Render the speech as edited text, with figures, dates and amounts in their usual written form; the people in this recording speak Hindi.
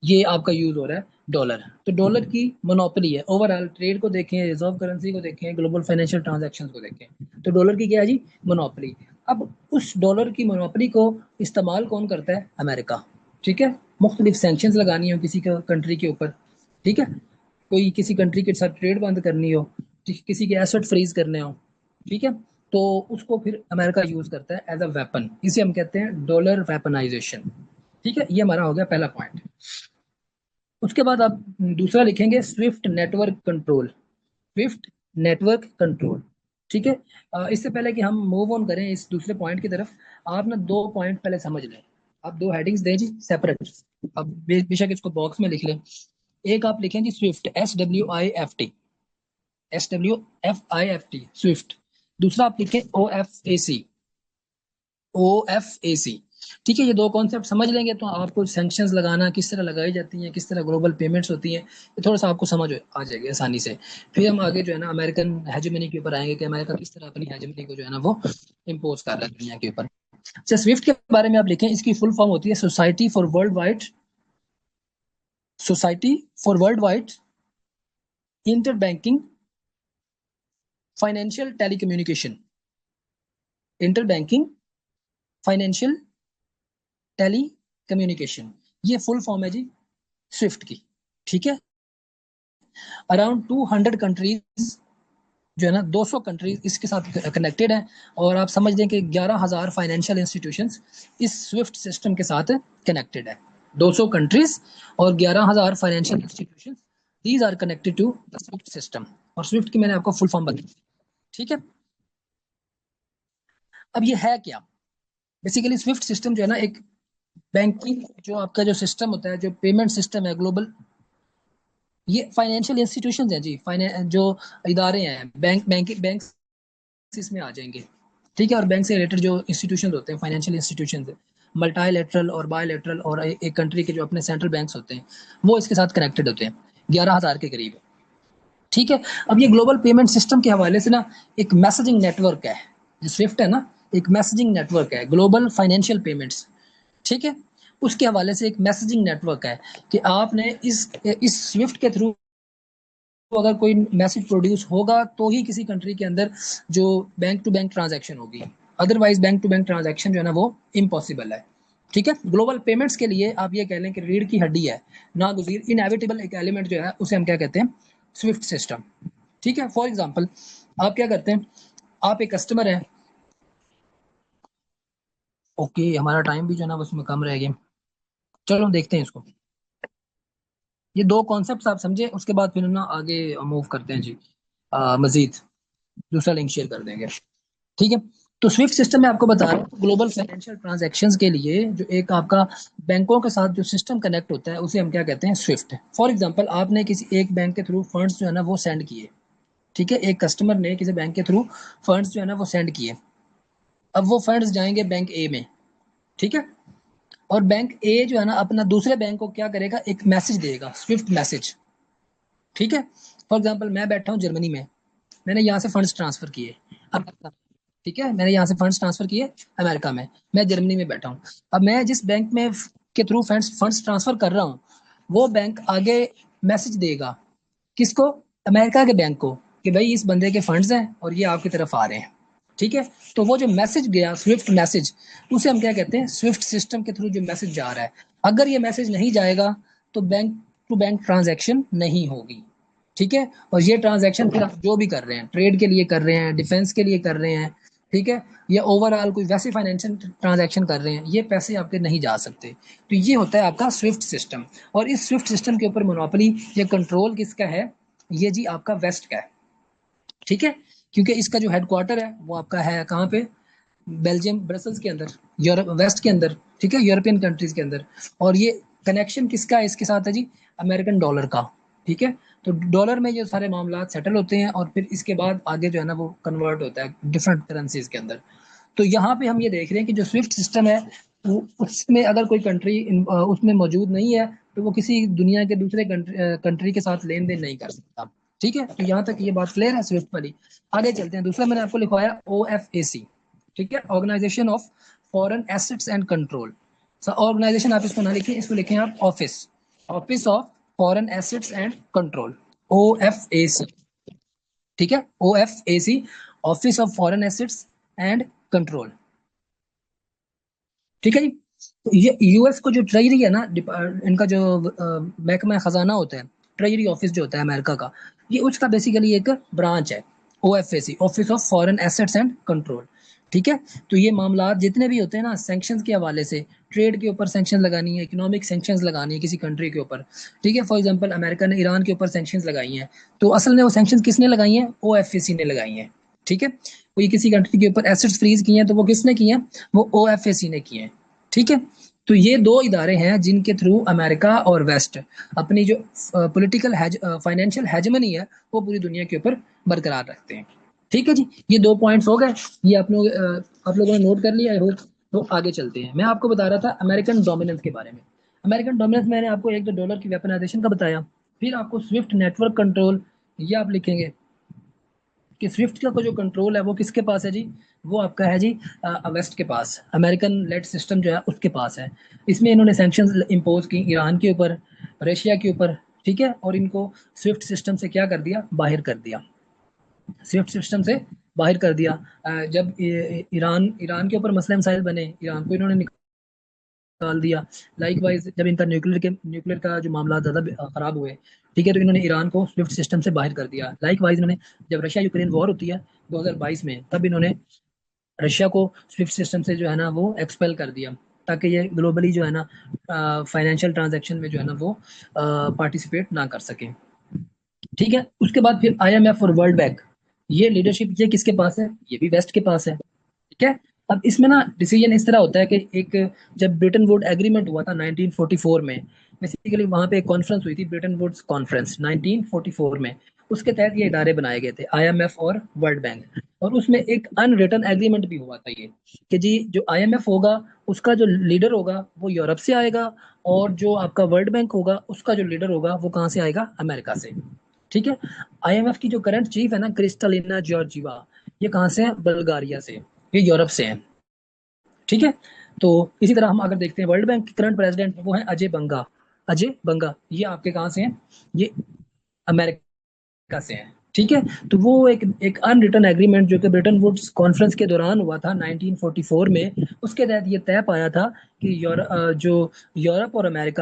ये आपका यूज हो रहा है डॉलर। तो डॉलर की मोनोपोली है, ओवरऑल ट्रेड को देखें, रिजर्व करेंसी को देखें, ग्लोबल फाइनेंशियल ट्रांजैक्शन को देखें, तो डॉलर की क्या है जी, मोनोपोली। अब उस डॉलर की मोनोपोली को इस्तेमाल कौन करता है, अमेरिका। ठीक है, मुख्तलिफ सैंक्शंस लगानी हो किसी का कंट्री के ऊपर, ठीक है, कोई किसी कंट्री के साथ ट्रेड बंद करनी हो, किसी के एसेट फ्रीज करने हो, ठीक है, तो उसको फिर अमेरिका यूज करता है एज अ वेपन। इसे हम कहते हैं डॉलर वेपनाइजेशन। ठीक है, ये हमारा हो गया पहला पॉइंट। उसके बाद आप दूसरा लिखेंगे Swift network control. Swift network control, ठीक है। इससे पहले कि हम मूव ऑन करें इस दूसरे पॉइंट की तरफ, आप ना दो पॉइंट पहले समझ लें। आप दो हेडिंग्स दें जी सेपरेट। अब बेशक इसको बॉक्स में लिख लें। एक आप लिखें जी स्विफ्ट, SWIFT, SWFIFT स्विफ्ट। दूसरा आप लिखें OFAC, OFAC। ठीक है, ये दो कॉन्सेप्ट समझ लेंगे तो आपको सैंक्शंस लगाना किस तरह लगाई जाती हैं, किस तरह ग्लोबल पेमेंट्स होती हैं, ये थोड़ा सा आपको समझ आ जाएगी आसानी से। फिर हम आगे जो है ना अमेरिकन हेजेमनी के ऊपर आएंगे कि अमेरिका किस तरह अपनी हेजेमनी को जो है ना वो इम्पोज कर रहा है दुनिया के ऊपर। अच्छा, स्विफ्ट के बारे में आप लिखें, इसकी फुल फॉर्म होती है society for world wide inter banking financial telecommunication. Inter banking financial telecommunication, ये फुल फॉर्म है जी स्विफ्ट की। ठीक है, अराउंड 200 कंट्रीज जो है ना, 200 कंट्रीज इसके साथ कनेक्टेड है। और आप समझ लें कि 11,000 फाइनेंशियल इंस्टीट्यूशंस इस स्विफ्ट सिस्टम के साथ कनेक्टेड है। 200 कंट्रीज और 11,000 financial institutions, these are connected to the SWIFT system. और स्विफ्ट की मैंने आपको फुल फॉर्म बताई। ठीक है, अब ये है क्या, बेसिकली स्विफ्ट सिस्टम जो है ना एक बैंकिंग जो आपका जो सिस्टम होता है, जो पेमेंट सिस्टम है ग्लोबल, ये फाइनेंशियल इंस्टीट्यूशन है जी, जो इदारे हैं, बैंक इसमें आ जाएंगे। ठीक है, और बैंक से रिलेटेड जो इंस्टीट्यूशन होते हैं, फाइनेंशियल इंस्टीट्यूशन है, मल्टाइलेटरल और बायलेटरल, और एक कंट्री के जो अपने सेंट्रल बैंक्स होते हैं वो इसके साथ कनेक्टेड होते हैं, 11,000 के करीब। ठीक है, अब ये ग्लोबल पेमेंट सिस्टम के हवाले से ना एक मैसेजिंग नेटवर्क है, जो स्विफ्ट है ना, एक मैसेजिंग नेटवर्क है ग्लोबल फाइनेंशियल पेमेंट्स। ठीक है, उसके हवाले से एक मैसेजिंग नेटवर्क है कि आपने इस स्विफ्ट के थ्रू अगर कोई मैसेज प्रोड्यूस होगा तो ही किसी कंट्री के अंदर जो बैंक टू बैंक ट्रांजैक्शन होगी, otherwise bank to bank transaction जो है ना वो इम्पॉसिबल है। ठीक है, ग्लोबल पेमेंट्स के लिए आप ये कह लें कि रीढ़ की हड्डी है, नागुजीर इनएविटेबल एक एलिमेंट जो है उसे हम क्या कहते हैं, स्विफ्ट सिस्टम। ठीक है, फॉर एग्जाम्पल आप क्या करते हैं, आप एक कस्टमर है, ओके हमारा टाइम भी जो है ना उसमें कम रह गया, चलो देखते हैं इसको। ये दो कॉन्सेप्ट आप समझे, उसके बाद फिर ना आगे मूव करते हैं जी, मजीद दूसरा लिंक शेयर कर देंगे। ठीक है, तो स्विफ्ट सिस्टम में आपको बता रहा हूँ ग्लोबल फाइनेंशियल ट्रांजैक्शंस के लिए जो एक आपका बैंकों के साथ जो सिस्टम कनेक्ट होता है उसे हम क्या कहते हैं, स्विफ्ट। फॉर एग्जांपल आपने किसी एक बैंक के थ्रू फंड्स जो है ना वो सेंड किए। ठीक है, एक कस्टमर ने किसी बैंक के थ्रू फंड्स जो है ना वो सेंड किए। अब वो फंड्स जाएंगे बैंक ए में। ठीक है, और बैंक ए जो है ना अपना दूसरे बैंक को क्या करेगा, एक मैसेज देगा, स्विफ्ट मैसेज। ठीक है, फॉर एग्जाम्पल मैं बैठा हूँ जर्मनी में, मैंने यहाँ से फंड्स ट्रांसफर किए अमेरिका में। ठीक है, मैंने यहाँ से फंड्स ट्रांसफर किए अमेरिका में, मैं जर्मनी में बैठा हूँ। अब मैं जिस बैंक में के थ्रू फंड्स ट्रांसफर कर रहा हूँ, वो बैंक आगे मैसेज देगा किसको, अमेरिका के बैंक को, कि भाई इस बंदे के फंड्स हैं और ये आपकी तरफ आ रहे हैं। ठीक है, तो वो जो मैसेज गया स्विफ्ट मैसेज, उसे हम क्या कहते हैं, स्विफ्ट सिस्टम के थ्रू जो मैसेज जा रहा है। अगर ये मैसेज नहीं जाएगा तो बैंक टू बैंक ट्रांजैक्शन नहीं होगी। ठीक है, और ये ट्रांजैक्शन फिर आप जो भी कर रहे हैं, ट्रेड के लिए कर रहे हैं, डिफेंस के लिए कर रहे हैं, ठीक है, या ओवरऑल कोई वैसे फाइनेंशियल ट्रांजैक्शन कर रहे हैं, ये पैसे आपके नहीं जा सकते। तो ये होता है आपका स्विफ्ट सिस्टम। और इस स्विफ्ट सिस्टम के ऊपर मोनोपोली या कंट्रोल किसका है, ये जी आपका वेस्ट का है। ठीक है, क्योंकि इसका जो हेडक्वार्टर है वो आपका है कहाँ पे, बेल्जियम ब्रसल्स के अंदर, यूरोप वेस्ट के अंदर। ठीक है, यूरोपियन कंट्रीज के अंदर। और ये कनेक्शन किसका है इसके साथ है जी, अमेरिकन डॉलर का। ठीक है, तो डॉलर में ये सारे मामला सेटल होते हैं और फिर इसके बाद आगे जो है ना वो कन्वर्ट होता है डिफरेंट करेंसीज के अंदर। तो यहाँ पे हम ये देख रहे हैं कि जो स्विफ्ट सिस्टम है उसमें अगर कोई कंट्री उसमें मौजूद नहीं है तो वो किसी दुनिया के दूसरे कंट्री के साथ लेन देन नहीं कर सकता। ठीक है, तो यहाँ तक ये बात क्लियर है स्विफ्ट वाली। आगे चलते हैं, दूसरा मैंने आपको लिखवाया OFAC। ठीक है, organization of foreign assets and control. Organization आप इसको ना लिखें, इसको लिखें आप office, office of foreign assets and control, OFAC। ठीक है, OFAC, office of foreign assets and control. ठीक है जी। तो ये यूएस को जो ट्रेजरी है ना, इनका जो महकमा खजाना होता है, ट्रेजरी ऑफिस जो होता है अमेरिका का, ये उसका बेसिकली एक ब्रांच है, OFAC, office of foreign assets and control. ठीक है। तो ये मामला जितने भी होते हैं ना सैंक्शंस के हवाले से, ट्रेड के ऊपर सैंक्शन लगानी है, इकोनॉमिक सैंक्शंस लगानी है किसी कंट्री के ऊपर। ठीक है, फॉर एग्जांपल अमेरिका ने ईरान के ऊपर सैंक्शंस लगाई हैं, तो असल में वो सैंक्शंस किसने लगाई हैं? OFAC ने लगाई हैं। ठीक है, कोई किसी कंट्री के ऊपर एसेट्स फ्रीज किए हैं तो वो किसने किए हैं? वो OFAC ने किए हैं। ठीक है। तो ये दो इदारे हैं जिनके थ्रू अमेरिका और वेस्ट अपनी जो पॉलिटिकल फाइनेंशियल हेजमनी है वो पूरी दुनिया के ऊपर बरकरार रखते हैं। ठीक है जी, ये दो पॉइंट्स हो गए। ये आप लोगों ने नोट कर लिया आई होप। तो आगे चलते हैं। मैं आपको बता रहा था अमेरिकन डोमिनेंस के बारे में। अमेरिकन डोमिनेंस मैंने आपको एक तो डॉलर की वेपनाइजेशन का बताया, फिर आपको स्विफ्ट नेटवर्क कंट्रोल, ये आप लिखेंगे कि स्विफ्ट का जो कंट्रोल है वो किसके पास है जी? वो आपका है जी वेस्ट के पास, अमेरिकन लेड सिस्टम जो है उसके पास है। इसमें इन्होंने सैंक्शंस इम्पोज की ईरान के ऊपर, रशिया के ऊपर। ठीक है, और इनको स्विफ्ट सिस्टम से क्या कर दिया? बाहर कर दिया। स्विफ्ट सिस्टम से बाहर कर दिया। जब ईरान ईरान के ऊपर मसले मसाइल बने, ईरान को इन्होंने निकाल दिया। लाइक वाइज जब इनका न्यूक्लियर का जो मामला ज़्यादा खराब हुए, ठीक है, तो इन्होंने ईरान को स्विफ्ट सिस्टम से बाहर कर दिया। लाइक वाइज इन्होंने, जब रशिया यूक्रेन वॉर होती है 2022 में, तब इन्होंने रशिया को स्विफ्ट सिस्टम से जो है ना वो एक्सपेल कर दिया, ताकि ये ग्लोबली जो है ना फाइनेंशियल ट्रांजैक्शन में जो है ना वो पार्टिसिपेट ना कर सके। ठीक है, उसके बाद फिर IMF और वर्ल्ड बैंक, ये लीडरशिप ये किसके पास है? ये भी वेस्ट के पास है। ठीक है। अब इसमें ना डिसीजन इस तरह होता है कि एक, जब ब्रिटेन वुड एग्रीमेंट हुआ था 1944 में, बेसिकली वहां पे एक कॉन्फ्रेंस हुई थी, ब्रिटेन वुड्स कॉन्फ्रेंस 1944 में। उसके तहत ये इदारे बनाए गए थे, IMF और वर्ल्ड बैंक। और उसमें एक अनरिटन एग्रीमेंट भी हुआ था ये, कि जी जो IMF होगा उसका जो लीडर होगा वो यूरोप से आएगा, और जो आपका वर्ल्ड बैंक होगा उसका जो लीडर होगा वो कहाँ से आएगा? अमेरिका से। ठीक है। IMF की जो करंट चीफ है ना, क्रिस्टलिना जॉर्जिवा, ये कहाँ से है? बल्गारिया से, ये यूरोप से है। ठीक है। तो इसी तरह हम अगर देखते हैं वर्ल्ड बैंक के करंट प्रेसिडेंट वो है अजय बंगा। अजय बंगा ये आपके कहाँ से हैं? ये अमेरिका से हैं। ठीक है। तो वो एक एक अनरिटन एग्रीमेंट जो कि ब्रिटेन वुड्स कॉन्फ्रेंस के दौरान हुआ था 1944 में, उसके तहत ये तय पाया था कि जो यूरोप और अमेरिका